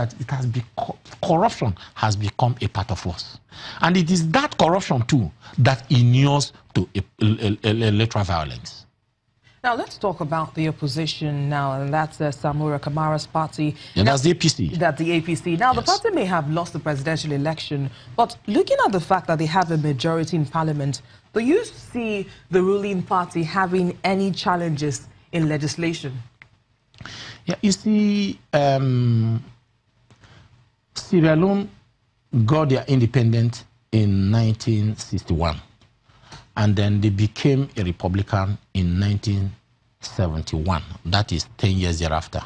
that it has become, corruption has become a part of us. And it is that corruption too that inures to electoral violence. Now, let's talk about the opposition now, and that's Samura Kamara's party. Yeah, that's the APC. That's the APC. Now, yes. The party may have lost the presidential election, but looking at the fact that they have a majority in parliament, do you see the ruling party having any challenges in legislation? Yeah, you see, Sierra Leone got their independence in 1961. And then they became a republican in 1971. That is 10 years thereafter.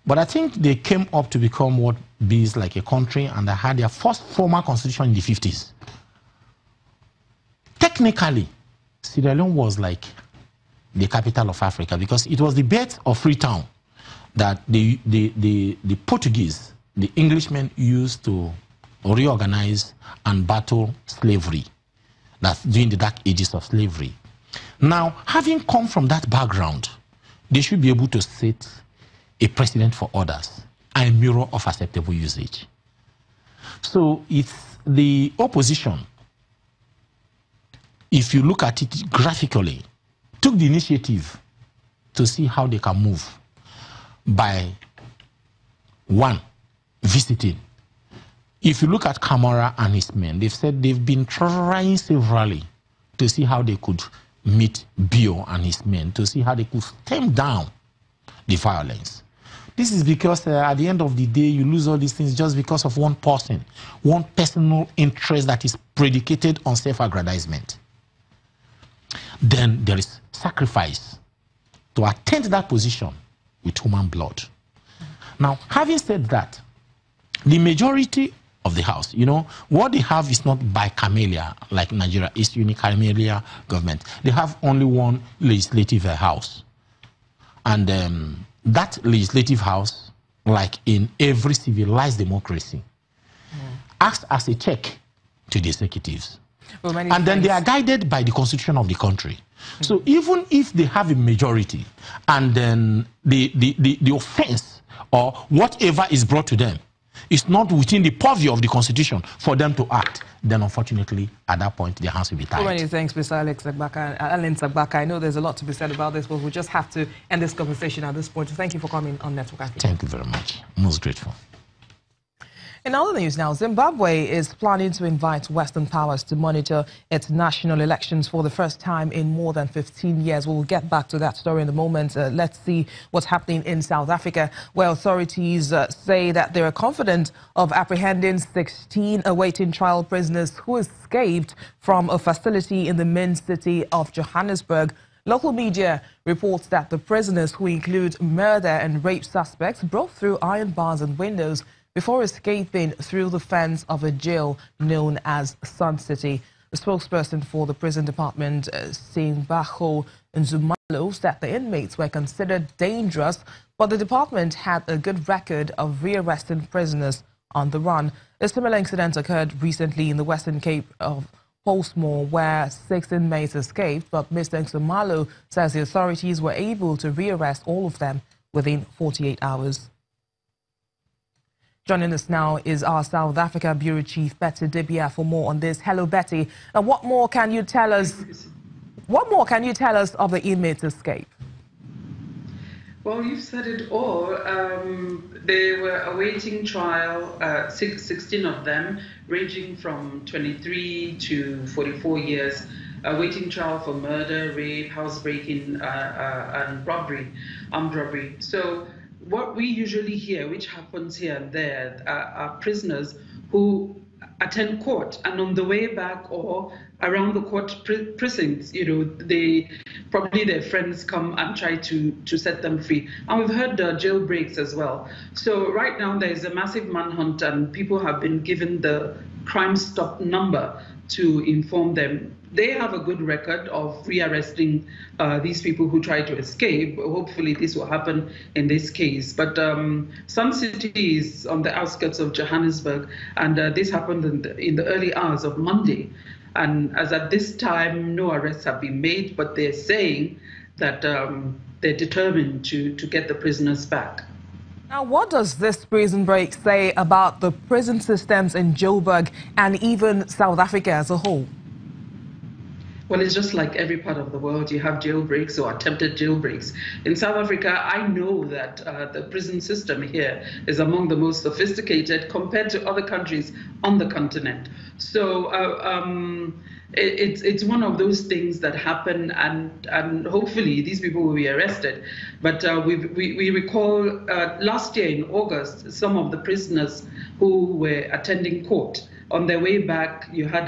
But I think they came up to become what is like a country, and they had their first formal constitution in the 50s. Technically, Sierra Leone was like the capital of Africa because it was the birth of Freetown that the Portuguese, the Englishmen used to reorganize and battle slavery. That's during the dark ages of slavery. Now, having come from that background, they should be able to set a precedent for others, a mirror of acceptable usage. So it's the opposition, if you look at it graphically, took the initiative to see how they can move by, one, visiting. If you look at Kamara and his men, they've said they've been trying severally to see how they could meet Bio and his men, to see how they could stem down the violence. This is because at the end of the day, you lose all these things just because of one person, one personal interest that is predicated on self-aggrandizement. Then there is sacrifice to attain that position with human blood. Now, having said that, the majority of the House, you know, what they have is not bicameral like Nigeria, it's unicameral government. They have only one legislative house. And that legislative house, like in every civilized democracy, acts as a check to the executives. Well, and then they are guided by the constitution of the country. So even if they have a majority and then the offense or whatever is brought to them is not within the purview of the constitution for them to act, then unfortunately at that point their hands will be tied. So many thanks, Mr. Alan Sagbaka. I know there's a lot to be said about this, but we'll just have to end this conversation at this point. Thank you for coming on Network Africa. Thank you very much. Most grateful. In other news now, Zimbabwe is planning to invite Western powers to monitor its national elections for the first time in more than 15 years. We'll get back to that story in a moment. Let's see what's happening in South Africa, where authorities say that they are confident of apprehending 16 awaiting trial prisoners who escaped from a facility in the main city of Johannesburg. Local media reports that the prisoners, who include murder and rape suspects, broke through iron bars and windows before escaping through the fence of a jail known as Sun City. The spokesperson for the prison department, Simbaho Nzumalo, said the inmates were considered dangerous, but the department had a good record of rearresting prisoners on the run. A similar incident occurred recently in the Western Cape of Portsmouth, where 6 inmates escaped, but Mr. Nzumalo says the authorities were able to rearrest all of them within 48 hours. Joining us now is our South Africa Bureau Chief, Pt.2, for more on this. Hello, Betty. And what more can you tell us? What more can you tell us of the inmates' escape? Well, you've said it all. They were awaiting trial, 16 of them, ranging from 23 to 44 years, awaiting trial for murder, rape, housebreaking, and robbery, armed robbery. So what we usually hear, which happens here and there, are prisoners who attend court, and on the way back or around the court precincts, you know, their friends come and try to set them free. And we've heard jailbreaks as well. So right now there is a massive manhunt, and people have been given the Crime Stop number to inform them. They have a good record of rearresting these people who try to escape. Hopefully this will happen in this case. But Sun City is on the outskirts of Johannesburg, and this happened in the early hours of Monday. And as at this time, no arrests have been made, but they're saying that they're determined to get the prisoners back. Now, what does this prison break say about the prison systems in Jailbreak and even South Africa as a whole? Well, it's just like every part of the world. You have jailbreaks or attempted jailbreaks. In South Africa, I know that the prison system here is among the most sophisticated compared to other countries on the continent. So it's one of those things that happen, and hopefully these people will be arrested. But we recall last year in August, some of the prisoners who were attending court, on their way back, you had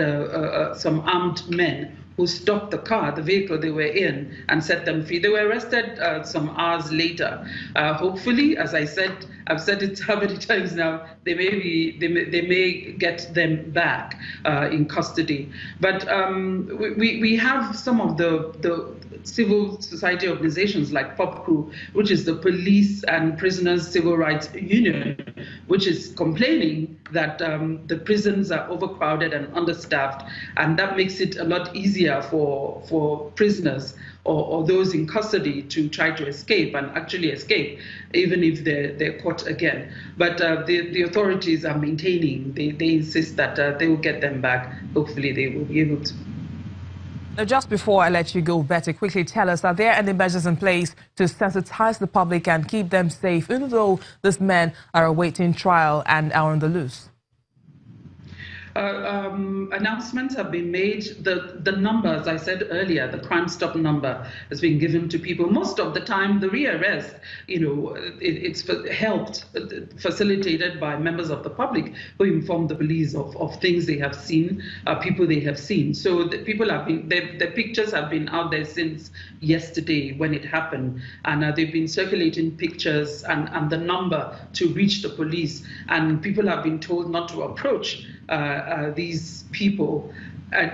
some armed men who stopped the vehicle they were in, and set them free. They were arrested some hours later. Hopefully, as I've said it how many times now, they may get them back in custody. But we have some of the civil society organizations like Pt.2, which is the Police and Prisoners Civil Rights Union, which is complaining that the prisons are overcrowded and understaffed, and that makes it a lot easier for prisoners or those in custody to try to escape and actually escape, even if they're caught again. But the authorities are maintaining, they insist that they will get them back. Hopefully they will be able to. Now, just before I let you go, Betty, quickly tell us, are there any measures in place to sensitize the public and keep them safe, even though these men are awaiting trial and are on the loose? Announcements have been made. The number, as I said earlier, the Crime Stop number has been given to people. Most of the time, the rearrest, it's helped, facilitated by members of the public who inform the police of things they have seen, people they have seen. So the people have been, the pictures have been out there since yesterday when it happened, and they've been circulating pictures and the number to reach the police, and people have been told not to approach these people,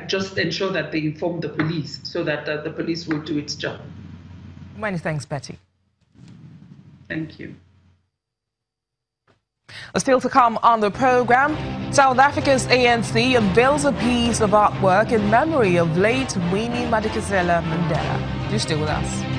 just ensure that they inform the police so that the police will do its job. Many thanks, Betty. Thank you. Still to come on the program, South Africa's ANC unveils a piece of artwork in memory of late Winnie Madikizela Mandela. Do stay with us.